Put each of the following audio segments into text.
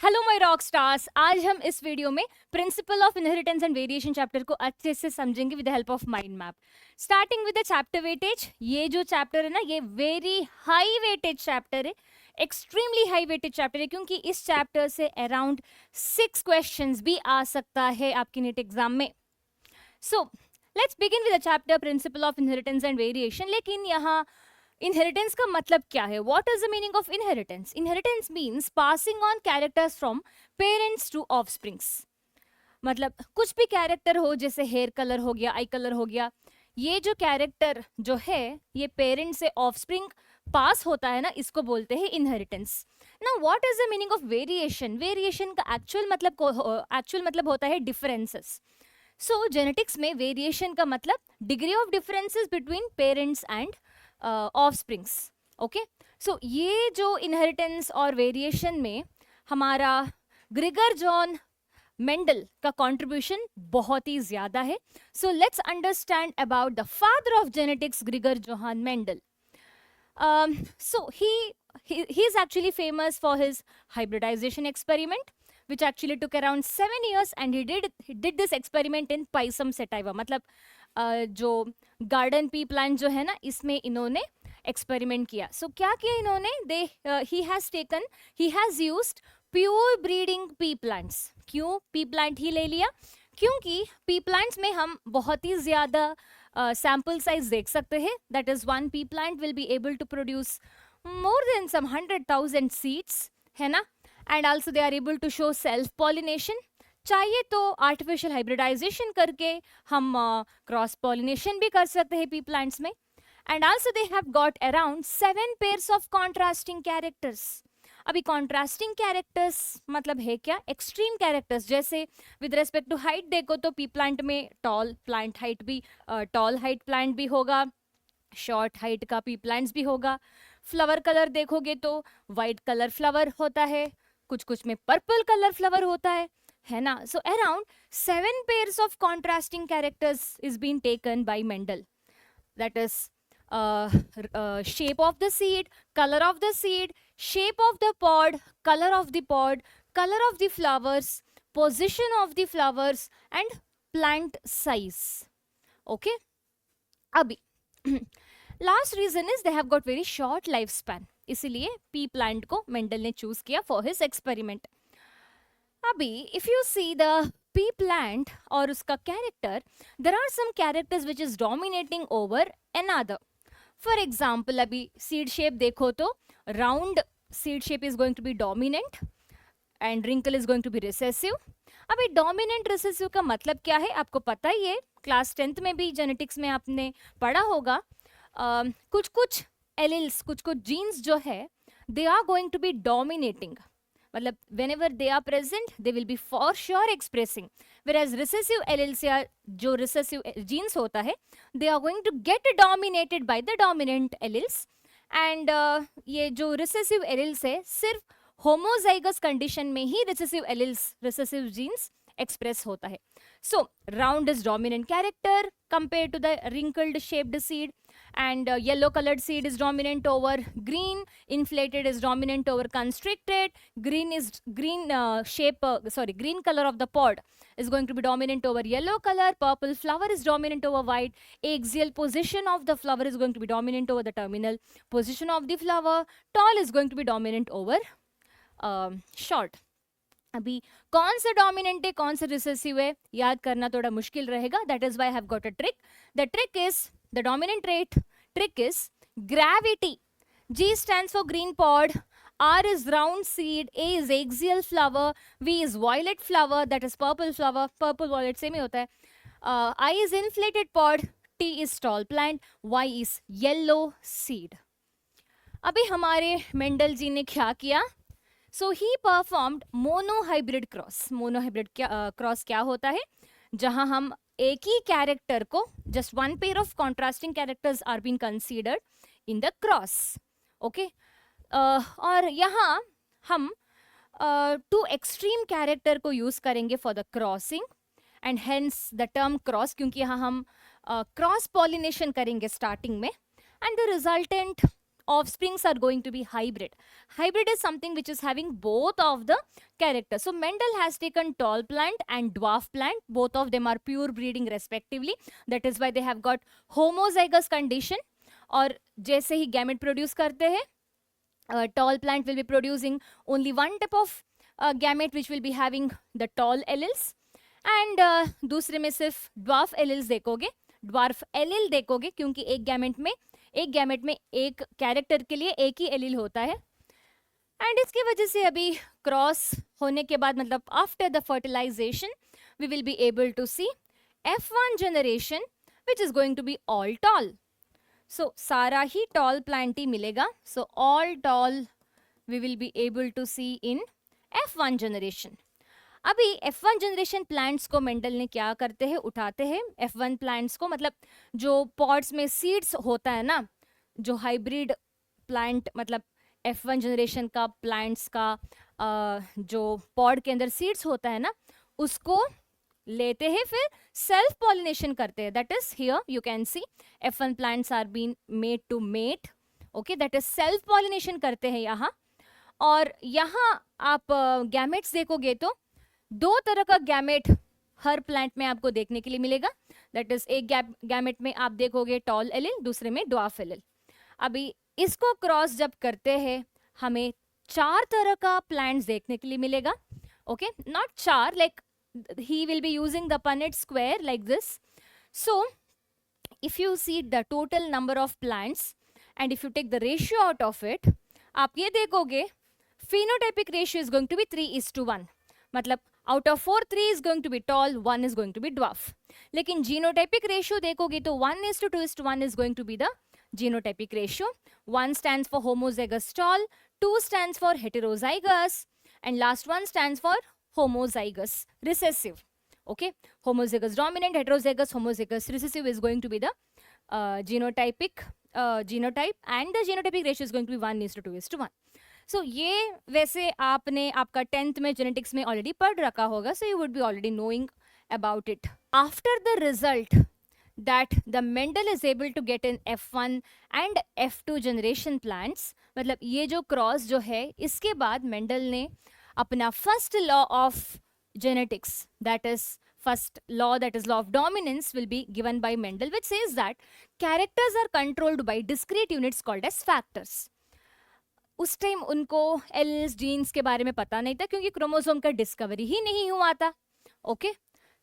Hello my rock stars. आज हम इस वीडियो में principal of inheritance and variation chapter को अच्छे से समझेंगे with the help of mind map. Starting with the chapter weightage. ये जो चैप्टर है ना, ये वेरी हाई वेटेज चैप्टर है, एक्सट्रीमली हाई वेटेज चैप्टर है, क्योंकि इस चैप्टर से अराउंड 6 क्वेश्चंस भी आ सकता है आपकी नीट एग्जाम में। So let's begin with the chapter principle of inheritance and variation. लेकिन यहाँ इनहेरिटेंस का मतलब क्या है? What is the meaning of inheritance? Inheritance means passing on characters from parents to offsprings. मतलब कुछ भी कैरेक्टर हो, जैसे हेयर कलर हो गया, आई कलर हो गया, ये जो कैरेक्टर जो है ये पेरेंट से ऑफस्प्रिंग पास होता है ना, इसको बोलते हैं इनहेरिटेंस। ना what is the meaning of variation? Variation का एक्चुअल मतलब होता है डिफरेंसेस। सो जेनेटिक्स में वेरिएशन का मतलब degree of differences between parents and offsprings. Okay, so ये जो इनहेरिटेंस और वेरिएशन में हमारा ग्रिगर जॉन मेंडल का कंट्रीब्यूशन बहुत ही ज्यादा है। So let's understand about the father of genetics, Gregor Johann Mendel. So he is actually famous for his hybridization experiment, which actually took around 7 years, and he did this experiment in Pisum sativa. मतलब जो garden pea plant जो है ना, इसमें इन्होंने experiment किया. सो क्या किया इन्होंने? he has used pure breeding P plants. क्यों पी प्लांट ही ले लिया? क्योंकि पी प्लांट्स में हम बहुत ही ज्यादा सैम्पल साइज देख सकते हैं. That is one pea plant will be able to produce more than some 100,000 seeds, है ना. And also they are able to show self pollination. चाहिए तो आर्टिफिशियल हाइब्रिडाइजेशन करके हम क्रॉस पॉलिनेशन भी कर सकते हैं पी प्लांट्स में. And also they have got around 7 pairs of contrasting characters. अभी कॉन्ट्रास्टिंग कैरेक्टर्स मतलब है क्या? Extreme characters. जैसे विद रेस्पेक्ट टू हाइट देखो तो पी प्लांट में टॉल हाइट प्लांट भी होगा, शॉर्ट हाइट का पी प्लांट्स भी होगा. फ्लावर कलर देखोगे तो वाइट कलर फ्लावर होता है, कुछ कुछ में पर्पल कलर फ्लावर होता है ना. So around 7 pairs of contrasting characters is been taken by Mendel. That is shape of the seed, color of the seed, shape of the pod, color of the pod, color of the flowers, position of the flowers and plant size. Okay, अभी last reason is they have got very short lifespan. इसीलिए pea plant को Mendel ने choose किया for his experiment. अभी if you see the pea plant और उसका character, there are some characters which is dominating over another. For example अभी seed shape देखो तो round seed shape is going to be dominant and wrinkle is going to be recessive. अभी dominant recessive का मतलब क्या है आपको पता ही है, क्लास 10th में भी जेनेटिक्स में आपने पढ़ा होगा. कुछ कुछ एलिल्स, कुछ कुछ जीन्स जो है they are going to be dominating. मतलब whenever they are present they will be for sure expressing, whereas recessive alleles या जो recessive genes होता है they are going to get dominated by the dominant alleles. and ये जो recessive alleles है सिर्फ homozygous condition में ही recessive genes express होता है. So round is dominant character compared to the wrinkled shaped seed, and yellow colored seed is dominant over green, inflated is dominant over constricted, green color of the pod is going to be dominant over yellow color, purple flower is dominant over white, axial position of the flower is going to be dominant over the terminal position of the flower, tall is going to be dominant over short. अभी कौन सा dominant है कौन सा recessive है याद करना थोड़ा मुश्किल रहेगा. That is why I have got a trick. The trick is the dominant trick is gravity. G stands for green pod, R is round seed, A is axial flower, V is violet flower, that is purple flower, purple violet same ही होता है. I is inflated pod, T is tall plant, Y is yellow seed. अभी हमारे Mendel जी ने क्या किया? So he performed monohybrid cross. Monohybrid cross क्या होता है? जहां हम एक ही कैरेक्टर को, just one pair of contrasting characters are being considered in the cross. Okay? और यहाँ हम two extreme character को use करेंगे for the crossing, and hence the term cross, क्योंकि यहाँ हम cross pollination करेंगे starting में, and the resultant offsprings are going to be hybrid. Hybrid is something which is having both of the character. So Mendel has taken tall plant and dwarf plant. Both of them are pure breeding respectively. That is why they have got homozygous condition. और जैसे ही gamete produce करते हैं, tall plant will be producing only one type of gamete which will be having the tall alleles, and दूसरे में सिर्फ dwarf alleles देखोगे, dwarf allele देखोगे, क्योंकि एक गैमेट में एक कैरेक्टर के लिए एक ही एलील होता है. एंड इसकी वजह से अभी क्रॉस होने के बाद, मतलब after the fertilization, we will be able to see F1 generation which is going to be all tall. So सारा ही टॉल प्लांट ही मिलेगा. So all tall we will be able to see in F1 generation. अभी F1 generation plants को Mendel ने क्या करते हैं, उठाते हैं F1 प्लांट्स को, मतलब जो पॉड्स में सीड्स होता है ना, जो हाइब्रिड प्लांट, मतलब F1 जनरेशन का प्लांट्स का जो पॉड के अंदर सीड्स होता है ना, उसको लेते हैं, फिर सेल्फ पॉलिनेशन करते हैं. That is here you can see F1 plants are been made to mate. Okay, that is self pollination करते हैं यहाँ. और यहाँ आप गैमेट्स देखोगे तो दो तरह का गैमेट हर प्लांट में आपको देखने के लिए मिलेगा. दैट इज एक गैमेट में आप देखोगे टॉल एलिल, दूसरे में ड्वार्फ एलिल. अभी इसको क्रॉस जब करते हैं हमें 4 तरह का प्लांट्स देखने के लिए मिलेगा. Okay, not 4, like he will be using the Punnett square like this. So if you see the total number of plants and if you take the ratio out of it, आप ये देखोगे phenotypic ratio is going to be 3:1. मतलब out of 4, 3 is going to be tall, 1 is going to be dwarf. लेकिन genotypic ratio देखोगे तो 1:2:1 is going to be the genotypic ratio. 1 stands for homozygous tall, 2 stands for heterozygous, and last one stands for homozygous recessive. Okay, homozygous dominant, heterozygous, homozygous recessive is going to be the genotype, and the genotypic ratio is going to be 1:2:1. So ये वैसे आपने आपका 10th में genetics में already पढ़ रखा होगा, so you would be already knowing about it. After the result that the Mendel is able to get in F1 and F2 generation plants, मतलब ये जो क्रॉस जो है, इसके बाद मेंडल ने अपना first law of genetics, that is first law, that is law of dominance, will be given by Mendel, which says that characters are controlled by discrete units called as factors. उस time उनको alleles, genes के बारे में पता नहीं था, क्योंकि chromosome का डिस्कवरी ही नहीं हुआ था. Okay,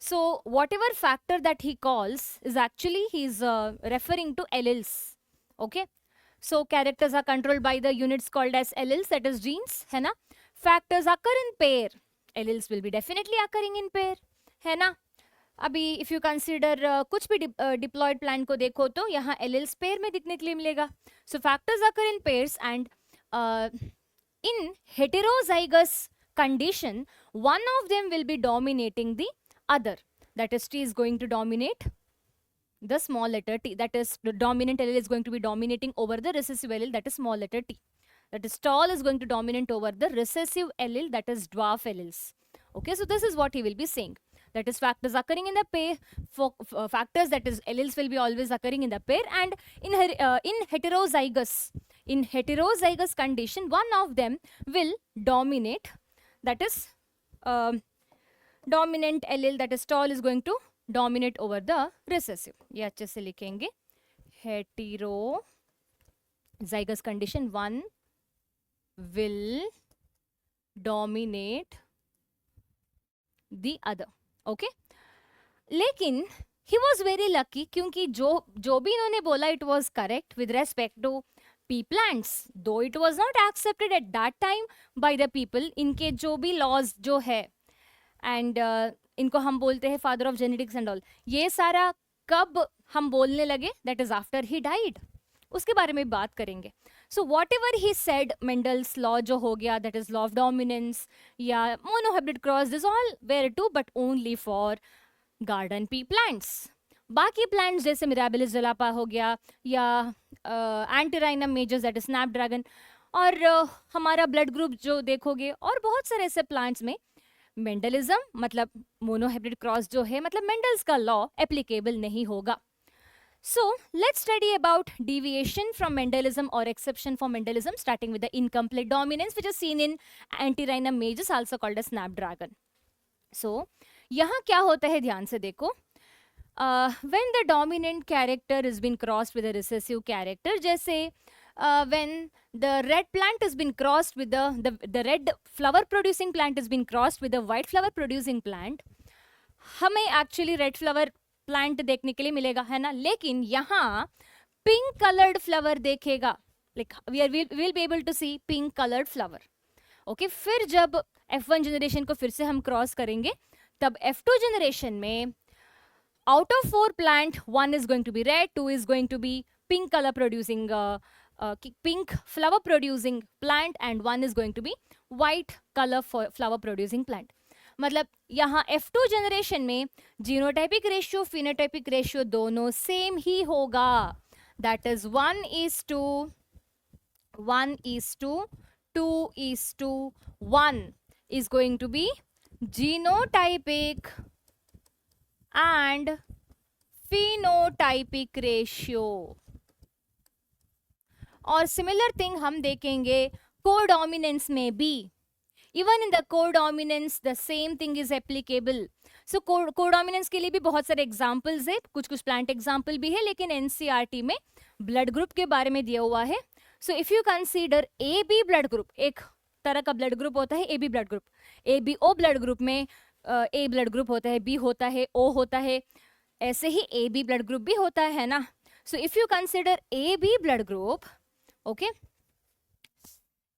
so what ever factor that he calls is actually he is referring to alleles. Okay, so characters are controlled by the units called as alleles, that is genes, है ना. Factors occur in pair. Alleles will be definitely occurring in pair, है ना. अभी if you consider कुछ भी diploid plant को देखो तो यहाँ alleles pair में दिखने के लिए मिलेगा. So factors occur in pairs, and in heterozygous condition, one of them will be dominating the other. That is, T is going to dominate the small letter t. That is, the dominant allele is going to be dominating over the recessive allele, that is small letter t. That is, tall is going to dominate over the recessive allele, that is dwarf alleles. Okay, so this is what he will be saying. That is, factors occurring in the pair, factors, that is alleles will be always occurring in the pair, and in heterozygous condition, one of them will dominate, that is dominant allele, that is tall, is going to dominate over the recessive. ये अच्छे से लिखेंगे. Heterozygous condition, one will dominate the other. Okay, लेकिन he was very lucky, क्योंकि जो भी इन्होंने बोला it was correct with respect to pea plants, though it was not accepted at that time by the people. इनके जो भी laws जो है, and इनको हम बोलते हैं father of genetics and all, ये सारा कब हम बोलने लगे, that is after he died. उसके बारे में बात करेंगे. So what ever he said, Mendel's law जो हो गया, that is law of dominance या monohybrid cross, this all were too, but only for garden pea plants. बाकी प्लांट्स जैसे मिराबिलिस जलापा हो गया, या Antirrhinum majus, that is snapdragon, और हमारा ब्लड ग्रुप जो देखोगे, और बहुत सारे ऐसे प्लांट्स में मेंडलिज्म, मतलब मोनोहाइब्रिड क्रॉस जो है, मतलब मेंडल्स का लॉ एप्लीकेबल नहीं होगा. So let's study about deviation from Mendelism or exception from Mendelism, starting with the incomplete dominance, which is seen in Antirrhinum majus, also called as snapdragon. So यहाँ क्या होता है, ध्यान से देखो. When the dominant character has been crossed with a recessive character, जैसे when the red plant has been crossed with the red flower producing plant has been crossed with the white flower producing plant, हमें actually red flower plant देखने के लिए मिलेगा, है ना. लेकिन यहाँ पिंक कलर्ड फ्लावर देखेगा, like will be able to see pink coloured flower. Okay, फिर जब F1 जनरेशन को फिर से हम क्रॉस करेंगे, तब F2 जनरेशन में out of 4 plant, 1 is going to be red, 2 is going to be pink color producing pink flower producing plant, and 1 is going to be white color flower producing plant. मतलब यहाँ F2 generation में genotypic ratio phenotypic ratio दोनों same ही होगा. That is 1:2 2:1 is going to be genotypic and phenotypic ratio. और similar thing हम देखेंगे codominance में भी. Even in the codominance, the same thing is applicable. So codominance के लिए भी बहुत सारे examples है, कुछ plant example भी है, लेकिन NCERT में blood group के बारे में दिया हुआ है. So if you consider AB blood group, एक तरह का blood group होता है AB blood group. ABO blood group में A blood group होता है, B होता है, O होता है, ऐसे ही AB blood group भी होता है ना. So if you consider AB blood group, okay,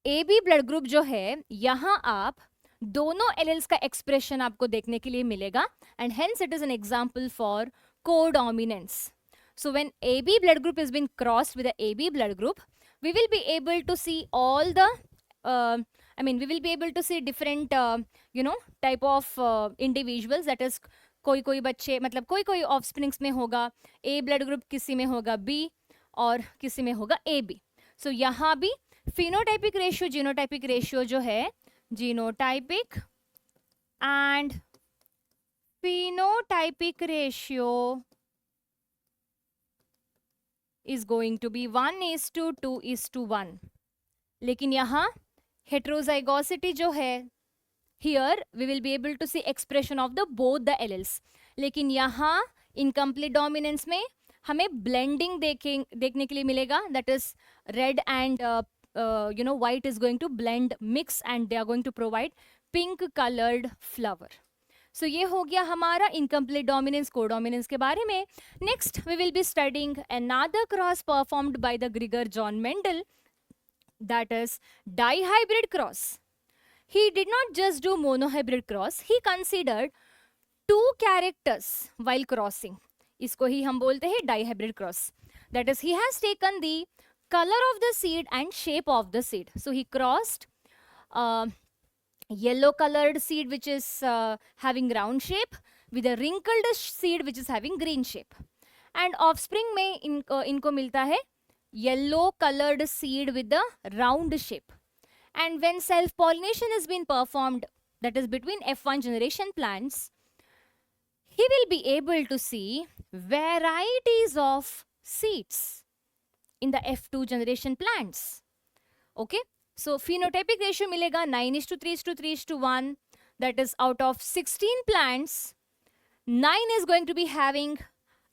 AB blood group जो है, यहाँ आप दोनों एलेल्स का एक्सप्रेशन आपको देखने के लिए मिलेगा, and hence it is an example for codominance. So when AB blood group has been crossed with the AB blood group, we will be able to see all the we will be able to see different type of individuals. that is कोई कोई बच्चे, मतलब कोई कोई offsprings में होगा A blood group, किसी में होगा B और किसी में होगा AB. सो यहाँ भी फिनोटाइपिक रेशियो जीनोटाइपिक रेशियो जो है, genotypic and phenotypic ratio is going to be 1:2:1. लेकिन यहाँ हेट्रोजाइगोसिटी जो है, here we will be able to see expression of the both the alleles. लेकिन यहाँ इनकम्प्लीट डोमिनेंस में हमें ब्लेंडिंग देखने के लिए मिलेगा. That is red and white is going to blend, mix, and they are going to provide pink colored flower. So ये हो गया हमारा incomplete dominance codominance के बारे में. Next we will be studying another cross performed by the Gregor John Mendel, that is dihybrid cross. He did not just do monohybrid cross, he considered 2 characters while crossing. इसको ही हम बोलते हैं dihybrid cross. That is, he has taken the color of the seed and shape of the seed. So he crossed yellow colored seed which is having round shape with a wrinkled seed which is having green shape. And offspring में इनको मिलता है yellow colored seed with the round shape. And when self pollination has been performed, that is between F1 generation plants, he will be able to see varieties of seeds in the F2 generation plants. Okay, so phenotypic ratio मिलेगा 9:3:3:1. That is, out of 16 plants, 9 is going to be having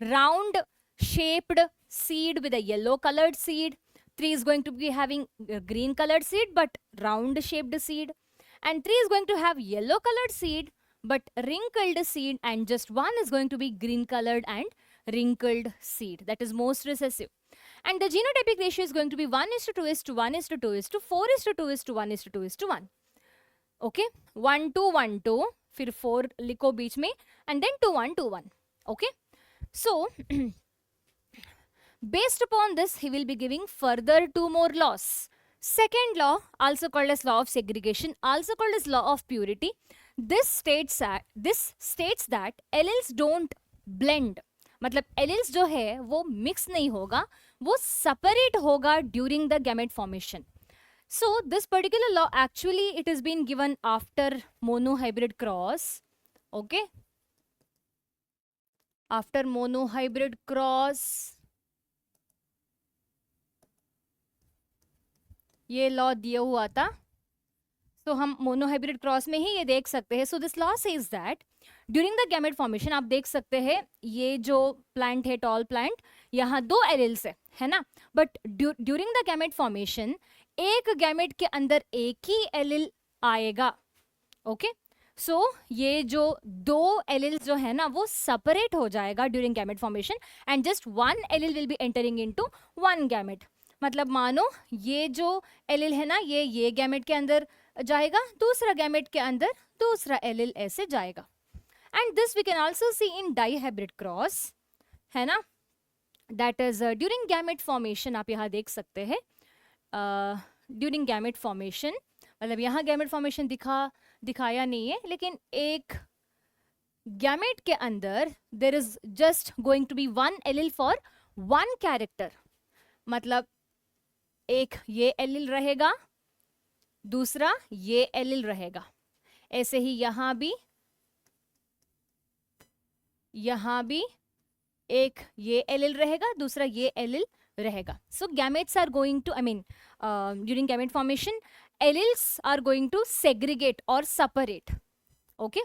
round shaped seed with a yellow colored seed. 3 is going to be having green colored seed but round shaped seed, and 3 is going to have yellow colored seed but wrinkled seed, and just 1 is going to be green colored and wrinkled seed. That is most recessive. And the genotypic ratio is going to be 1:2:1:2:4:2:1:2:1. Okay, 1:2:1:2, फिर 4 लिखो बीच में, and then 2:1:2:1. Okay, so based upon this, he will be giving further 2 more laws. Second law, also called as law of segregation, also called as law of purity. This states that alleles don't blend. मतलब alleles जो है वो mix नहीं होगा, वो separate होगा during the gamete formation. So this particular law actually it is been given after monohybrid cross. Okay, after monohybrid cross ये law दिया हुआ था, तो हम मोनोहाइब्रिड क्रॉस में ही ये देख सकते हैं. So this law says that during the gamete formation, आप देख सकते हैं ये जो प्लांट है, टॉल प्लांट, यहाँ 2 एलिल्स है ना, but during the gamete formation एक गैमेट के अंदर एक ही एलिल आएगा. ओके, सो ये जो 2 एलिल्स जो है ना वो सेपरेट हो जाएगा during gamete formation, and just 1 allele will be entering into 1 gamete. मतलब मानो ये जो एलिल है ना ये गैमेट के अंदर जाएगा, दूसरा गैमेट के अंदर दूसरा एलिल ऐसे जाएगा. And this we can also see in dihybrid cross, है ना, that is during gamete formation. आप यहाँ देख सकते हैं ड्यूरिंग गैमेट फॉर्मेशन, मतलब यहाँ गैमेट फॉर्मेशन दिखाया नहीं है, लेकिन एक गैमेट के अंदर there is just going to be 1 allele for 1 character. मतलब एक ये एलिल रहेगा, दूसरा ये एलिल रहेगा. ऐसे ही यहाँ भी एक ये एलिल रहेगा, दूसरा ये एलिल रहेगा. So gametes are going to, I mean during gamete formation alleles are going to segregate or separate. Okay,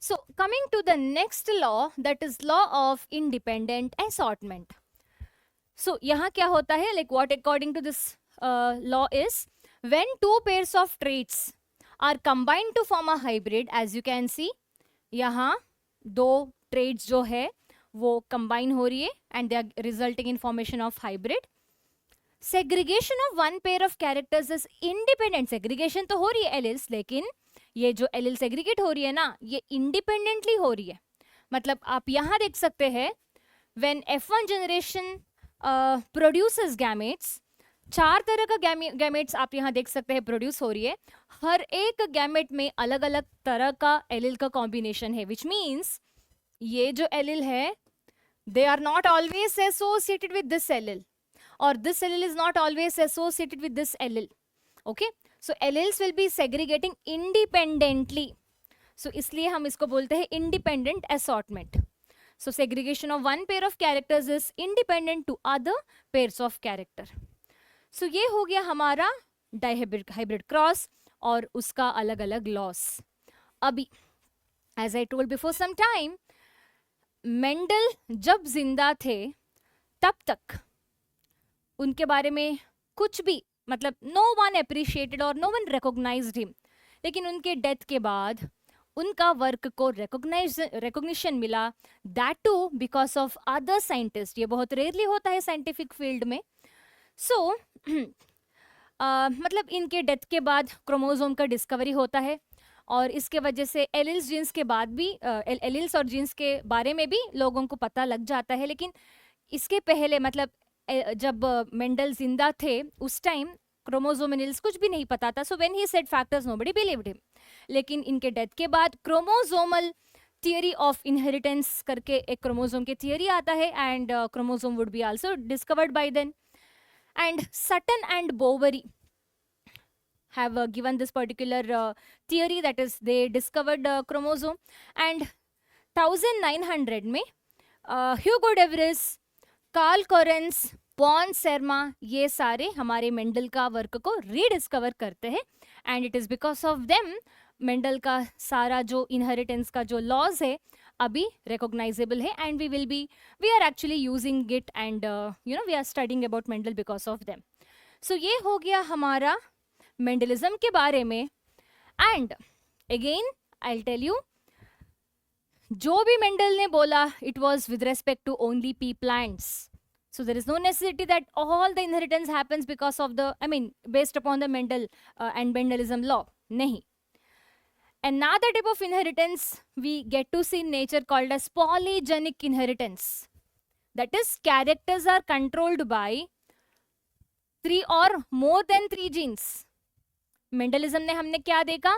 so coming to the next law, that is law of independent assortment. So यहाँ क्या होता है, like what according to this law is, when 2 pairs of traits are combined to form a hybrid, as you can see यहाँ 2 traits जो है वो combine हो रही है and they are resulting in formation of hybrid. Segregation of 1 pair of characters is independent. Segregation तो हो रही है एलिल्स, लेकिन ये जो एलिल सेग्रीगेट हो रही है ना ये इंडिपेंडेंटली हो रही है. मतलब आप यहाँ देख सकते हैं when F1 generation produces gametes, 4 तरह का गैमेट्स आप यहाँ देख सकते हैं प्रोड्यूस हो रही है. हर एक गैमेट में अलग अलग तरह का एलिल का कॉम्बिनेशन है, विच मीन्स ये जो एलिल है they are not always associated with this allele, or this allele is not always associated with this allele. Okay, so alleles will be segregating independently. So इसलिए हम इसको बोलते हैं independent assortment. So segregation of 1 pair of characters is independent to other pairs of character. So ये हो गया हमारा dihybrid cross और उसका अलग अलग लॉस. अभी as I told before some time, Mendel जब जिंदा थे तब तक उनके बारे में कुछ भी, मतलब नो वन अप्रिशिएटेड और नो वन रिकॉग्नाइज्ड हिम. लेकिन उनके डेथ के बाद उनका वर्क को रिकॉग्निशन मिला, that too because of other scientist. ये बहुत रेयरली होता है साइंटिफिक फील्ड में. सो मतलब इनके डेथ के बाद क्रोमोसोम का डिस्कवरी होता है और इसके वजह से एलिल्स जीन्स के बाद भी एलिल्स और जीन्स के बारे में भी लोगों को पता लग जाता है. लेकिन इसके पहले मतलब जब मेंडल जिंदा थे उस टाइम क्रोमोसोम एलिल्स कुछ भी नहीं पता था. So when he said factors nobody believed him. लेकिन इनके डेथ के बाद क्रोमोसोमल थियरी ऑफ इनहेरिटेंस करके एक क्रोमोसोम की थियरी आता है and chromosome would be also discovered by then. And Sutton and Boveri have given this particular theory, that is they discovered chromosome. And 1900 में ह्यूगो डेवरिस, कार्ल कोरेंस, बॉन सेरमा, ये सारे हमारे Mendel का वर्क को रीडिस्कवर करते हैं. And it is because of them Mendel का सारा जो इनहेरिटेंस का जो लॉज है अभी रिकॉग्नाइजेबल है and we are actually using it and we are studying about Mendel because of them. So ये हो गया हमारा मेंडलिज्म के बारे में. And again I will tell you, जो भी मेंडल ने बोला it was with respect to only pea plants. So there is no necessity that all the inheritance happens because of the, I mean based upon the Mendel and Mendelism law. नहीं. Another type of inheritance we get to see in nature called as polygenic inheritance. That is, characters are controlled by 3 or more than 3 genes. Mendelism ने हमने क्या देखा,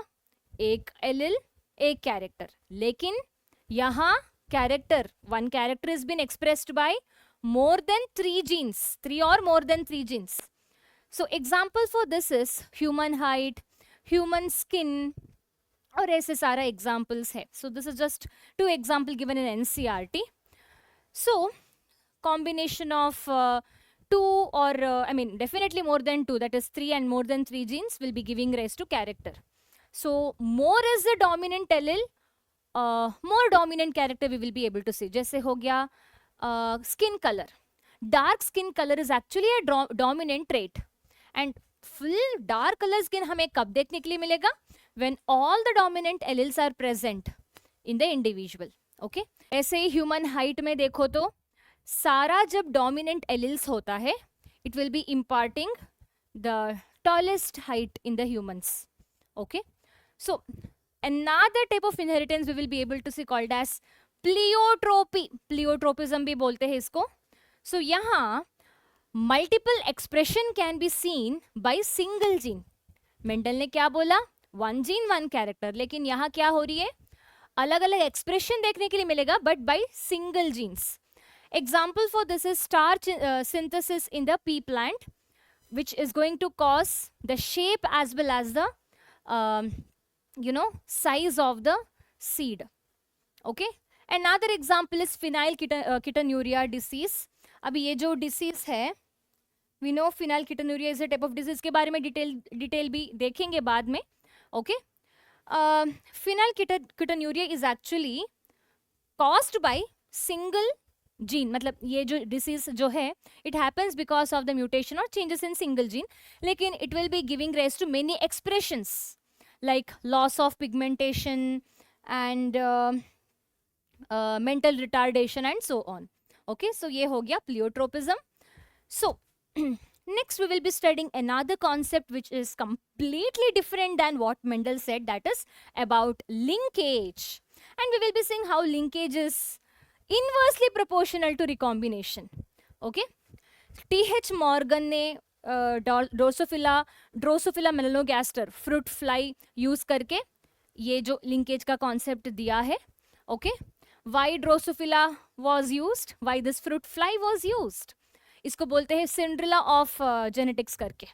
एक allele एक character. लेकिन यहाँ character, 1 character is been expressed by more than 3 genes, 3 or more than 3 genes. So example for this is human height, human skin, और ऐसे सारा एग्जाम्पल्स है. So this is just 2 example given in NCERT. So combination of two or I mean definitely more than two, that is 3 and more than 3 genes will be giving rise to character. So more is the dominant allele, more dominant character we will be able to see. जैसे हो गया skin color. Dark skin color is actually a dominant trait. And full dark color skin हमें कब देखने के लिए मिलेगा? When all the dominant alleles are present in the individual. Okay? ऐसे ही human height में देखो तो सारा जब dominant alleles होता है, it will be imparting the tallest height in the humans. Okay? So another type of inheritance we will be able to see called as pleiotropy. Pleiotropism भी बोलते हैं इसको. So यहाँ multiple expression can be seen by single gene. Mendel ने क्या बोला? one gene one character. लेकिन यहाँ क्या हो रही है? अलग अलग expression देखने के लिए मिलेगा but by single genes. Example for this is starch synthesis in the pea plant, which is going to cause the shape as well as the size of the seed. Okay. Another example is phenylketonuria disease. अभी ये जो disease है, we know phenylketonuria is a type of disease के बारे में detail भी देखेंगे बाद में. Okay. Phenylketonuria is actually caused by single gene. मतलब ये जो disease जो है, it happens because of the mutation or changes in single gene. लेकिन it will be giving rise to many expressions like loss of pigmentation and mental retardation and so on. Okay, so ये हो गया pleiotropism. So next we will be studying another concept which is completely different than what Mendel said, that is about linkage. And we will be seeing how linkage is inversely proportional to recombination. Okay, T.H. Morgan ने Drosophila मेलनोगास्टर fruit fly use करके ये जो linkage का concept दिया है. Okay, why Drosophila was used, why this fruit fly was used, इसको बोलते हैं सिंड्रेला ऑफ जेनेटिक्स करके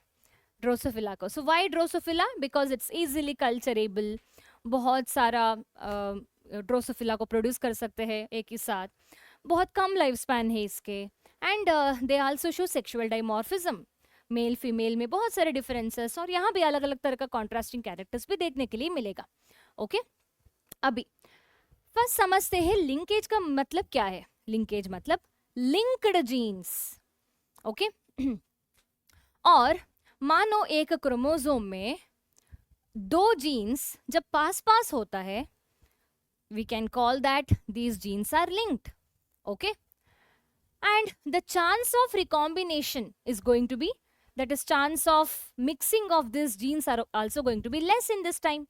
ड्रोसोफिला को. So why Drosophila? Because it's easily culturable, बहुत सारा ड्रोसोफिला को प्रोड्यूस कर सकते हैं एक ही साथ, बहुत कम लाइफ स्पैन है इसके, and they also show sexual dimorphism, male female में बहुत सारे डिफरेंसेस, और यहाँ भी अलग अलग तरह का कॉन्ट्रास्टिंग कैरेक्टर्स भी देखने के लिए मिलेगा. ओके, अभी फर्स्ट समझते हैं लिंकेज का मतलब क्या है. लिंकेज मतलब लिंक्ड जीन्स. ओके, और मानो एक क्रोमोसोम में दो जीन्स जब पास पास होता है, we can call that these genes are linked. Okay, and the chance of recombination is going to be, that is chance of mixing of these genes are also going to be less in this time.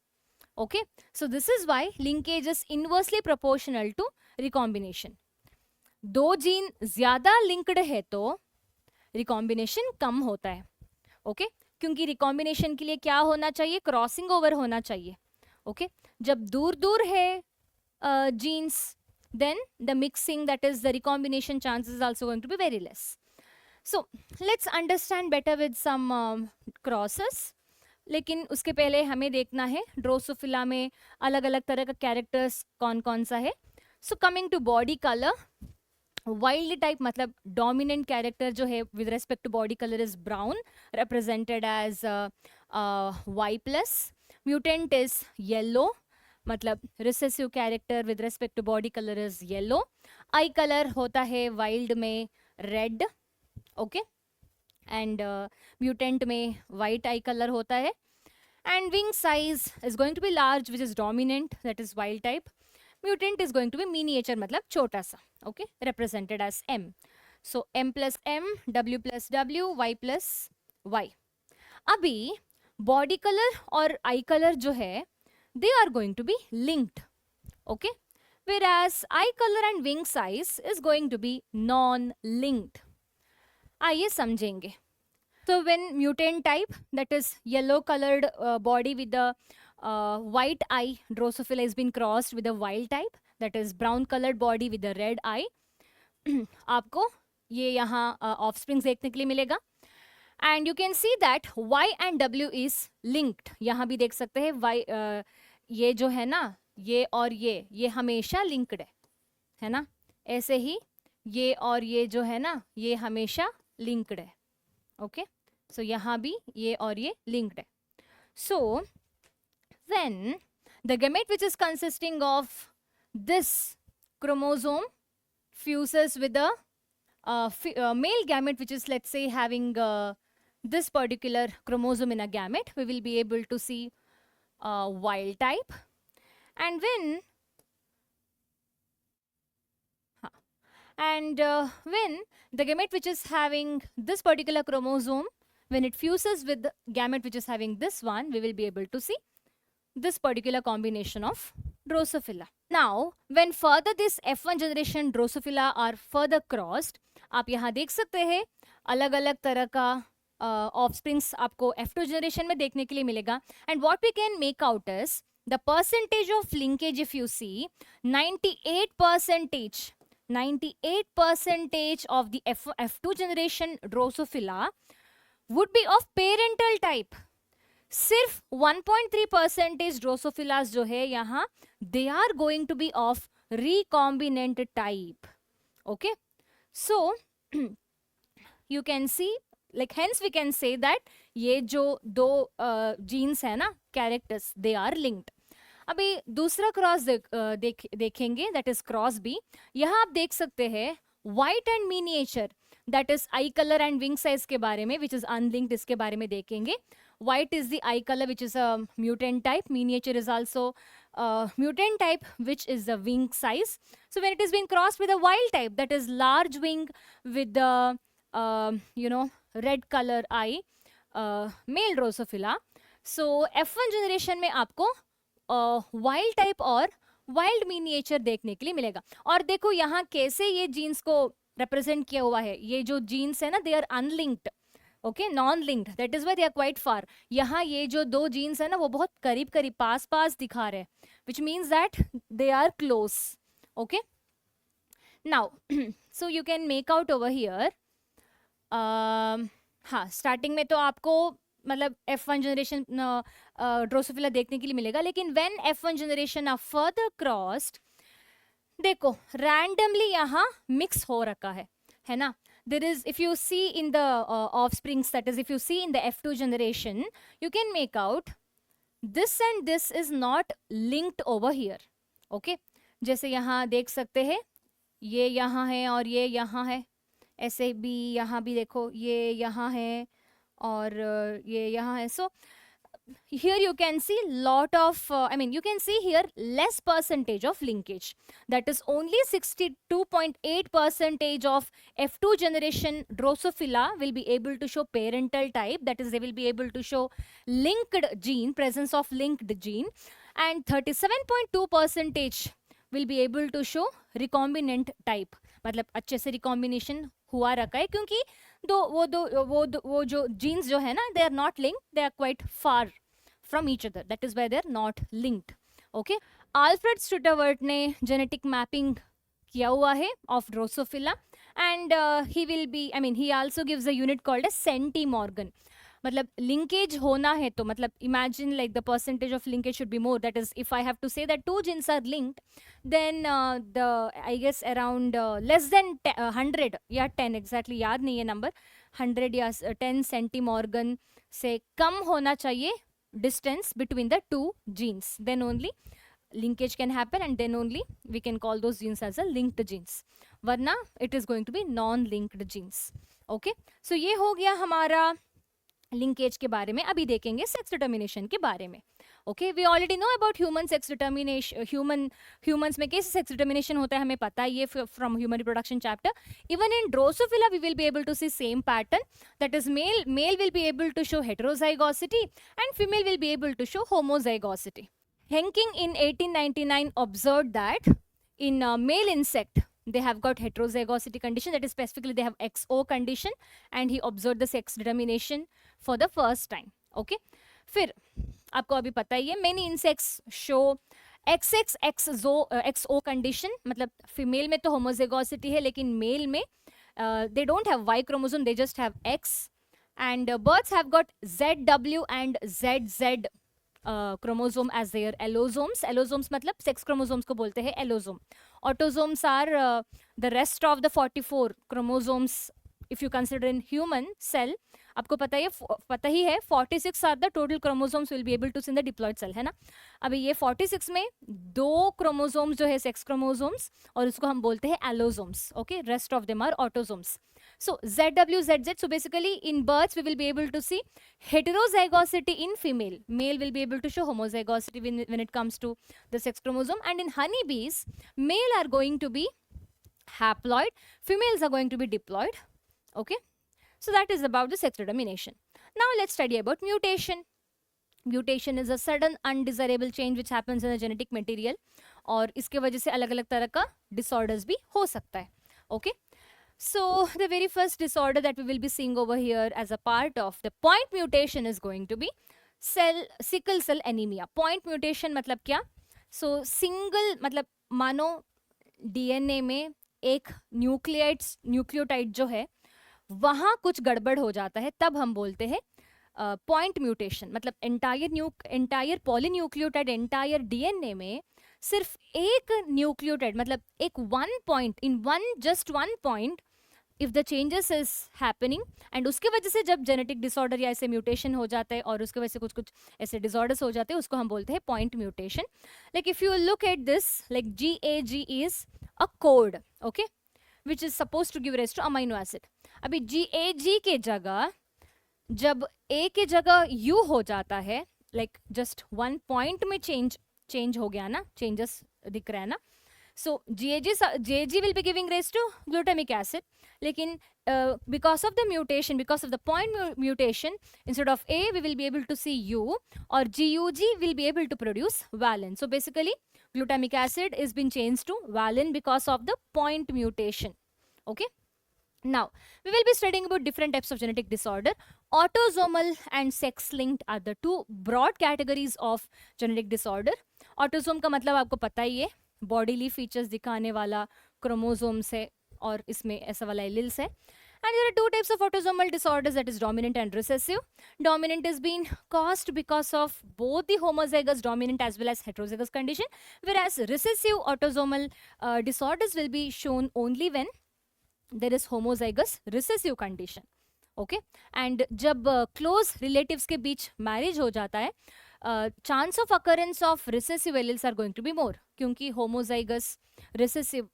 Okay, so this is why linkage is inversely proportional to recombination. दो gene ज्यादा linked है तो recombination कम होता है. Okay, क्योंकि recombination के लिए क्या होना चाहिए? क्रॉसिंग ओवर होना चाहिए. ओके, जब दूर दूर है genes, then the mixing, that is the recombination chance is also going to be very less. So let's understand better with some crosses. लेकिन उसके पहले हमें देखना है ड्रोसोफिला में अलग अलग तरह का कैरेक्टर्स कौन कौन सा है. So coming to body colour, wild type मतलब डोमिनेंट कैरेक्टर जो है with respect to body colour is brown, represented as Y+. Mutant is yellow, मतलब recessive character with respect to body colour is yellow. Eye colour होता है wild में red. Okay, and mutant में white eye colour होता है. And wing size is going to be large which is dominant, that is wild type. Mutant is going to be miniature मतलब छोटा सा. Okay, represented as M. So M + M, W + W, Y + Y. अभी body colour और आई colour जो है, they are going to be linked. Okay, whereas eye color and wing size is going to be non-linked. आइए समझेंगे. So when mutant type, that is yellow colored body with the white eye, Drosophila has been crossed with a wild type, that is brown colored body with the red eye. आपको ये यहाँ offsprings देखने के लिए मिलेगा. And you can see that Y and W is linked. यहाँ भी देख सकते हैं Y, ये जो है ना, ये और ये हमेशा लिंक्ड है ना. ऐसे ही ये और ये जो है ना, ये हमेशा लिंक्ड है. ओके, सो यहाँ भी ये और ये लिंक्ड है. सो when the gamete which is consisting of this chromosome fuses with the male gamete, which is, let's say, having this particular chromosome in a gamete, we will be able to see wild type. And when the gamete which is having this particular chromosome, when it fuses with the gamete which is having this one, we will be able to see this particular combination of Drosophila. Now, when further this F1 generation Drosophila are further crossed, आप यहाँ देख सकते हैं अलग अलग तरह का offsprings आपको F2 जनरेशन में देखने के लिए मिलेगा. And what we can make out is the percentage of linkage. If you see 98% of the F2 generation Drosophila would be of parental type. सिर्फ 1.3% ड्रोसोफिलास जो है यहाँ they are going to be of recombinant type. Okay, so you can see like hence we can say that ये जो दो jeans है ना, characters, they are linked. अभी दूसरा क्रॉस देखेंगे, दैट इज क्रॉस बी. यहाँ आप देख सकते हैं white and miniature, that is I colour and wing size के बारे में, विच इज अनलिंक्ड, इसके बारे में देखेंगे. White is the eye color, which is a mutant type. Miniature is also mutant type, which is the wing size. So when it is being crossed with a wild type, that is large wing with the red color eye, male Drosophila. So F1 generation में आपको wild type और wild miniature देखने के लिए मिलेगा. और देखो यहाँ कैसे ये जीन्स को represent किया हुआ है. ये जो जीन्स है ना, they are unlinked. Okay, non linked, that is why they are quite far. यहाँ ये जो दो जीन्स है ना, वो बहुत करीब करीब पास पास दिखा रहे हैं, which means that they are close. Okay, now so you can make out over here. हाँ, स्टार्टिंग में तो आपको मतलब F1 जनरेशन ड्रोसोफिला देखने के लिए मिलेगा, लेकिन when F1 generation are further crossed, देखो रैंडमली यहाँ मिक्स हो रखा है ना. There is, if you see in the offsprings, that is, if you see in the F2 generation, you can make out this and this is not linked over here. Okay, जैसे यहाँ देख सकते हैं, ये यहाँ है और ये यहाँ है. ऐसे भी यहाँ भी देखो, ये यहाँ है और ये यहाँ है. So here you can see lot of you can see here less percentage of linkage, that is only 62.8% of F2 generation Drosophila will be able to show parental type, that is they will be able to show linked gene, presence of linked gene, and 37.2% will be able to show recombinant type. मतलब अच्छे से recombination हुआ रखा है, क्योंकि वो जो genes जो है ना, they are not linked, they are quite far from each other, that is why they are not linked. Okay, Alfred Stuttgart ने genetic mapping किया हुआ है of Drosophila, and he also gives a unit called as centimorgan. मतलब linkage होना है तो मतलब imagine like the percentage of linkage should be more, that is if I have to say that two genes are linked, then I guess around less than 100 या 10, exactly याद नहीं है number, 100 या 10 centimorgan से कम होना चाहिए distance between the two genes, then only linkage can happen, and then only we can call those genes as a linked genes, वरना it is going to be non-linked genes. Okay, so ये हो गया हमारा linkage के बारे में. अभी देखेंगे सेक्स डिटर्मिनेशन के बारे में. Okay, we already know about human sex determination. Humans में कैसे सेक्स डिटर्मिनेशन होता है हमें पता है, ये from human reproduction chapter. Even in Drosophila we will be able to see same pattern, that is male will be able to show heterozygosity and female will be able to show homozygosity. Henking in 1899 observed that in male insect they have got heterozygosity condition, that is specifically they have XO condition, and he observed the sex determination for the first time. Okay, फिर आपको अभी पता ही है many insects show XO condition, मतलब female में तो homozygosity है, लेकिन मेल में they don't have Y chromosome, they just have X, and birds have got ZW and ZZ chromosome as their allosomes. Allosomes मतलब sex chromosomes को बोलते हैं allosome. Autosomes are the rest of the 44 chromosomes if you consider in human cell, आपको पता ही है 46 are the total chromosomes will be able to see in the diploid cell, है ना. अभी ये 46 में 2 क्रोमोसोम्स जो है सेक्स क्रोमोसोम्स, और उसको हम बोलते हैं allosomes. Okay, rest of them are autosomes. So ZWZZ, so basically in births we will be able to see heterozygosity in female. Male will be able to show homozygosity when it comes to the sex chromosome. And in honeybees, male are going to be haploid, females are going to be diploid. Okay, so that is about the sex determination. Now let's study about mutation. Mutation is a sudden undesirable change which happens in the genetic material, और इसके वजह से अलग अलग तरह का disorders भी हो सकता है. Okay, so the very first disorder that we will be seeing over here as a part of the point mutation is going to be sickle cell anemia. Point mutation मतलब क्या? So single मतलब मानो DNA में एक nucleotide जो है वहाँ कुछ गड़बड़ हो जाता है, तब हम बोलते हैं पॉइंट म्यूटेशन. मतलब एंटायर पॉलीन्यूक्लियोटाइड एंटायर DNA में सिर्फ एक न्यूक्लियोटाइड, मतलब एक one point in just one point if the changes is happening, and उसके वजह से जब जेनेटिक डिसऑर्डर या ऐसे म्यूटेशन हो जाता है और उसके वजह से कुछ ऐसे डिसऑर्डर्स हो जाते हैं, उसको हम बोलते हैं point mutation. Like if you look at this, like GAG is a code, okay, which is suppose to give rise to amino acid. अभी GAG के जगह जब A के जगह U हो जाता है, लाइक जस्ट वन पॉइंट में चेंज हो गया ना, चेंजेस दिख रहा है ना. So GAG will be giving rise to glutamic acid. लेकिन because of the mutation, because of the point mutation, instead of A we will be able to see U, or GUG will be able to produce valine. So basically glutamic acid is been changed to valine because of the point mutation. Okay. Now we will be studying about different types of genetic disorder. Autosomal and sex-linked are the two broad categories of genetic disorder. Autosome का मतलब आपको पता ही है, bodily features दिखाने वाला chromosomes है, और इसमें ऐसा वाला एलिल्स है. And there are two types of autosomal disorders, that is dominant and recessive. Dominant is being caused because of both the homozygous dominant as well as heterozygous condition, whereas recessive autosomal disorders will be shown only when there is homozygous recessive condition. Okay, and जब close relatives के बीच marriage हो जाता है, chance of occurrence of recessive alleles are going to be more, क्योंकि homozygous recessive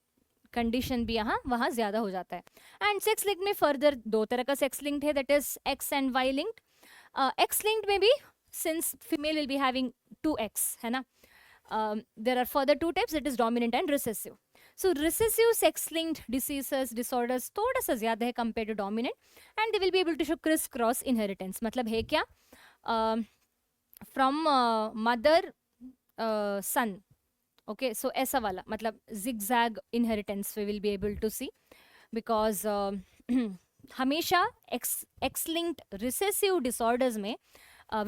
condition भी वहाँ ज़्यादा हो जाता है. एंड सेक्स लिंक्ड में फर्दर दो तरह का सेक्स लिंक्ड है, that is X and Y linked. X linked में भी since female will be having 2X, है ना, there are further two types, that is dominant and recessive. So recessive sex linked diseases disorders थोड़ा सा ज़्यादा है compare to dominant, and they will be able to show Chris cross inheritance. मतलब है क्या, from mother sun. Okay, so ऐसा वाला मतलब zigzag inheritance we will be able to see, because हमेशा X-linked recessive disorders में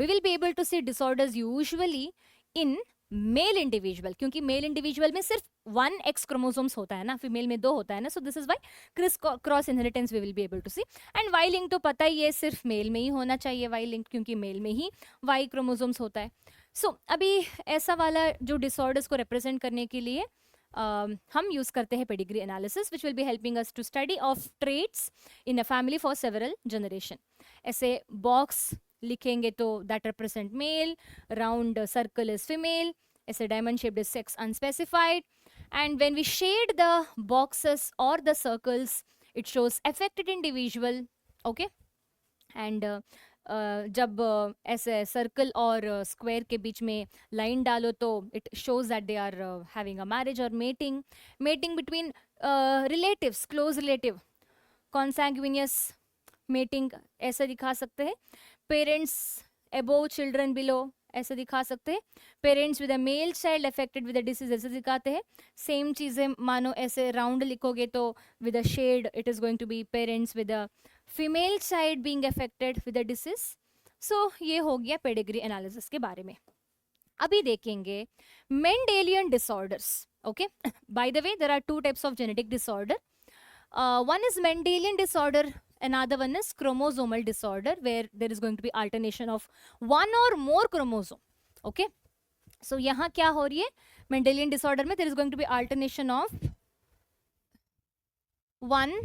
we will be able to see disorders usually in male individual, क्योंकि male individual में सिर्फ 1 X chromosomes होता है ना, female में 2 होता है ना, so this is why cross inheritance we will be able to see. and Y link तो पता ही है, सिर्फ male में ही होना चाहिए Y link, क्योंकि male में ही Y chromosomes होता है. सो अभी ऐसा वाला जो डिसऑर्डर्स को रिप्रेजेंट करने के लिए हम यूज़ करते हैं pedigree analysis, which will be helping us to study of traits in a family for several generation. ऐसे बॉक्स लिखेंगे तो that represent male, round circle is female, ऐसे diamond shaped is sex unspecified, and when we shade the boxes और the circles it shows affected individual. Okay, and जब ऐसे circle और square के बीच में लाइन डालो तो it shows that they are having a marriage और mating between relatives, close relative, consanguineous mating ऐसा दिखा सकते हैं. पेरेंट्स अबोव चिल्ड्रन बिलो ऐसे दिखा सकते हैं. Parents with a male child affected with a disease ऐसे दिखाते हैं. सेम चीज़ें मानो ऐसे राउंड लिखोगे तो with a shade it is going to be parents with a female child being affected with a disease. So ये हो गया पेडिग्री एनालिसिस के बारे में. अभी देखेंगे Mendelian disorders. Okay, by the way there are two types of genetic disorder. One is Mendelian disorder, another one is chromosomal disorder, where there is going to be alternation of one or more chromosome. Okay, so यहाँ क्या हो रही है Mendelian disorder में, there is going to be alternation of one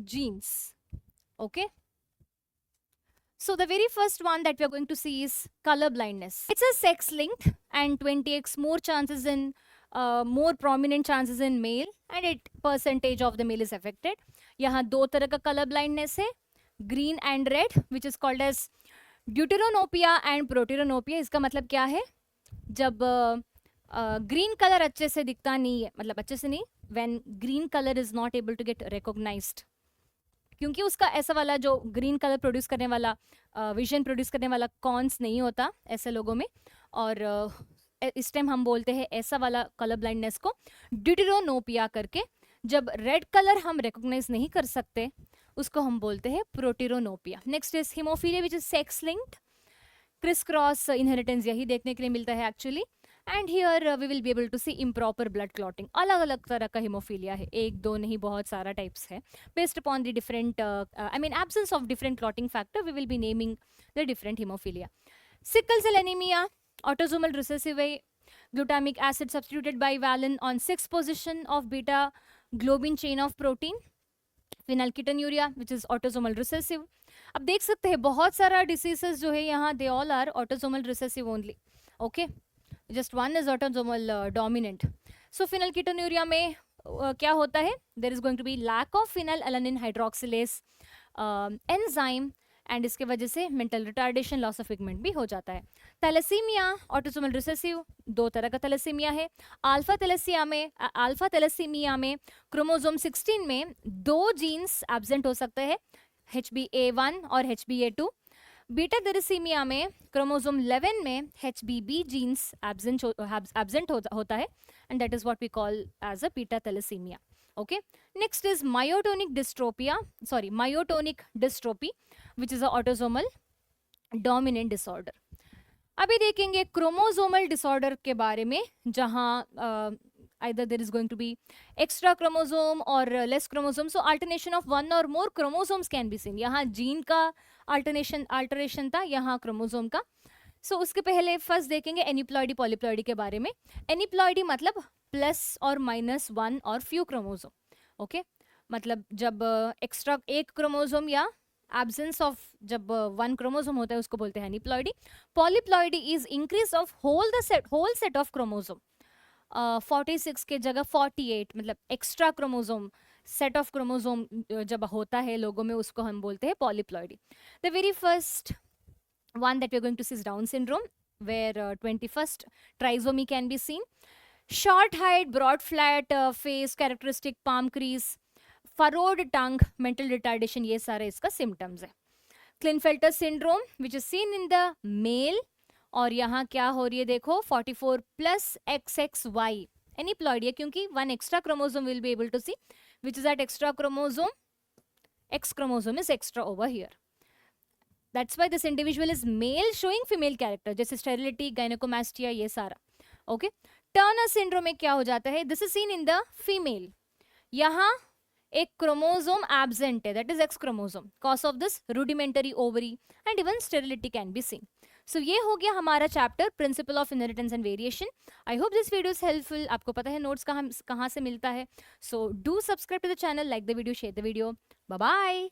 genes. Okay, so the very first one that we are going to see is color blindness. It's a sex linked and 20x more chances in more prominent chances in male and 8% of the male is affected. यहाँ दो तरह का color blindness है, green and red, which is called as deuteranopia and proteranopia. इसका मतलब क्या है? जब ग्रीन कलर अच्छे से दिखता नहीं है, मतलब अच्छे से नहीं, when green colour is not able to get recognised, क्योंकि उसका ऐसा वाला जो ग्रीन कलर प्रोड्यूस करने वाला विजन प्रोड्यूस करने वाला कॉन्स नहीं होता ऐसे लोगों में, और इस टाइम हम बोलते हैं ऐसा वाला कलर ब्लाइंडनेस को ड्यूटेरोनोपिया करके. जब रेड कलर हम रिकॉग्नाइज नहीं कर सकते उसको हम बोलते हैं protanopia. Next is haemophilia which is sex linked. Criss cross inheritance यही देखने के लिए मिलता है actually. And here we will be able to see improper blood clotting. अलग अलग तरह का हीमोफीलिया है, एक दो नहीं, बहुत सारा टाइप्स है. Based upon the different I mean absence of different clotting factor we will be naming the different haemophilia. Sickle cell anaemia, autosomal recessive, glutamic acid substituted by valine on 6th position of beta globin chain of protein. phenylketonuria which is autosomal recessive. अब देख सकते हैं बहुत सारा diseases जो है यहाँ they all are autosomal recessive only. Okay, just one is autosomal dominant. So phenylketonuria में क्या होता है? There is going to be lack of phenylalanine hydroxylase enzyme and इसके वजह से mental retardation, loss of pigment भी हो जाता है. थैलेसीमिया ऑटोसोमल रिसेसिव, दो तरह का थैलेसीमिया है. अल्फा थैलेसीमिया में क्रोमोसोम 16 में दो जीन्स एब्सेंट हो सकते हैं, HbA1 और HbA2. बीटा थैलेसीमिया में क्रोमोसोम 11 में HbB जीन्स एब्सेंट होता है and that is what we call as a beta thalassemia. Okay, next is myotonic dystrophy which is a autosomal dominant disorder. अभी देखेंगे क्रोमोसोमल डिसऑर्डर के बारे में, जहां either there is going to be extra chromosome or less chromosome, so alternation of one or more chromosomes can be seen. यहाँ gene का alteration था, यहाँ क्रोमोसोम का. so उसके पहले फर्स्ट देखेंगे एनिप्लॉइडी पॉलीप्लॉइडी के बारे में. एनिप्लॉइडी मतलब प्लस और माइनस वन और फ्यू क्रोमोसोम. ओके, मतलब जब एक्स्ट्रा एक क्रोमोसोम या एब्सेंस ऑफ जब वन क्रोमोसोम होता है उसको बोलते हैं aneuploidy. Polyploidy is increase of whole set of chromosome. 46 के जगह 48, मतलब extra chromosome, set of chromosome जब होता है लोगों में उसको हम बोलते हैं polyploidy. The very first one that we're going to see is Down syndrome, where 21st trisomy can be seen. Short height, broad flat face, characteristic palm crease, furrowed tongue, mental retardation, ये सारे इसका symptoms है. Klinefelter syndrome which is seen in the male, और यहाँ क्या हो रही है देखो 44 plus XXY एनिप्लॉइड है, क्योंकि one extra chromosome will be able to see, which is that extra chromosome, X chromosome is extra over here. That's why this individual is male showing female character, जैसे sterility, gynecomastia, ये सारा. Okay, Turner syndrome में क्या हो जाता है? This is seen in the female. यहाँ एक क्रोमोसोम एब्सेंट है, that is X chromosome. Cause of this rudimentary ovary and even sterility can be seen. So ये हो गया हमारा chapter principle of inheritance and variation. I hope this video is helpful. आपको पता है नोट्स कहाँ से मिलता है. So do subscribe to the channel, like the video, share the video. Bye bye.